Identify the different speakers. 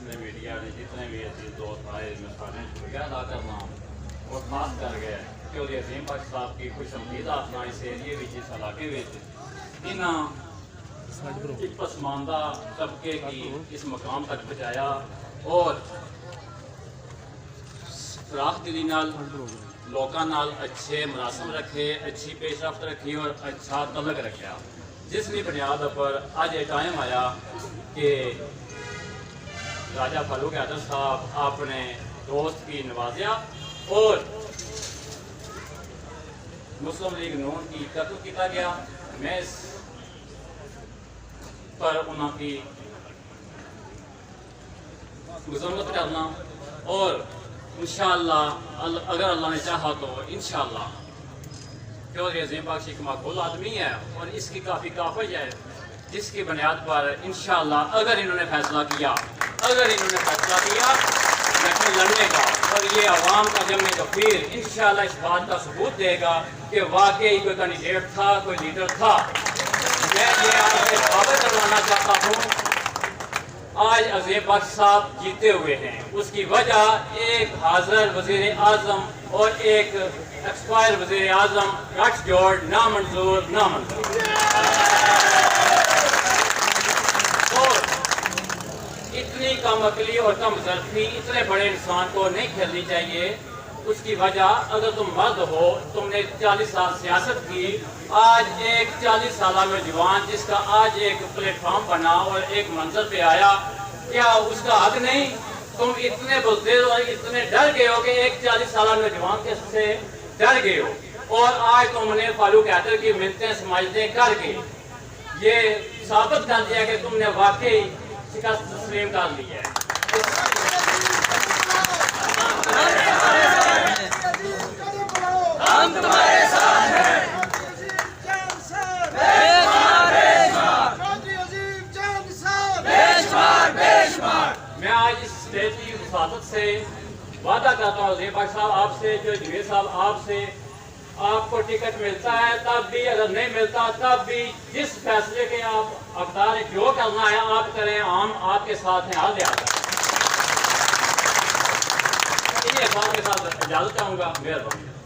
Speaker 1: ने मीडिया ने जितने भी अजीज दोस्त आए मैं सारे शुक्रिया अदा करना और खास कर गए चौधरी अजीम बख्श साहब की खुशअमदीद आखना इस एरिए में इस इलाके में इन्हों पसमानदा तबके की इस मकाम तक पहुँचाया और राख दिली नाल लोगों नाल अच्छे मुनासब रखे, अच्छी पेशरफ्त रखी और अच्छा तलक रखा, जिसकी बुनियाद पर अज ये टाइम आया कि राजा फारूक हैदर साहब अपने दोस्त की नवाजिया और मुस्लिम लीग नून की कत्ल किया गया। मैं इस पर उनकी मजम्मत करना और इंशाअल्लाह अगर अल्लाह ने चाहा तो इंशाअल्लाह चौधरी अजीम बख्श एक माकूल आदमी है और इसकी काफ़ी काफ़ज है, जिसकी बुनियाद पर इंशाअल्लाह अगर इन्होंने फैसला किया इलेक्शन लड़ने का और ये आवाम का जमने का फिर इंशाअल्लाह इस बात का सबूत देगा कि वाकई कोई कैंडिडेट था, कोई लीडर था। मैं ये आपसे दावा करवाना चाहता हूँ, आज अजीम बख्श साहब जीते हुए हैं, उसकी वजह एक हाजिर वजीर आजम और एक एक्सपायर वजीर आजम गठजोड़ नामंजूर और इतनी कम अकली और कम ज़र्फी इतने बड़े इंसान को नहीं खेलनी चाहिए। उसकी वजह अगर तुम मर्द हो, तुमने 40 साल सियासत की, आज एक 40 साल नौजवान जिसका आज एक प्लेटफॉर्म बना और एक मंजर पे आया, क्या उसका हक नहीं? तुम इतने बुज़दिल और इतने डर गए हो कि एक 40 साल नौजवान के से डर गए हो और आज तुमने फारूक हैदर की मिन्नतें समझते करके ये साबित कर दिया कि तुमने वाकई शिकस्त तस्लीम कर ली है। हम तुम्हारे साथ हैं। मैं आज इस स्टेज की हिफाजत से वादा करता हूँ अजीम बख्श साहब आपसे, जो जुनेद साहब आपसे, आपको टिकट मिलता है तब भी, अगर नहीं मिलता तब भी, जिस फैसले के आप हकदार जो करना है आप करें, हम आपके साथ हैं। हाल आता है इन्हीं के साथ इजाजत चाहूँगा। मेहरबानी।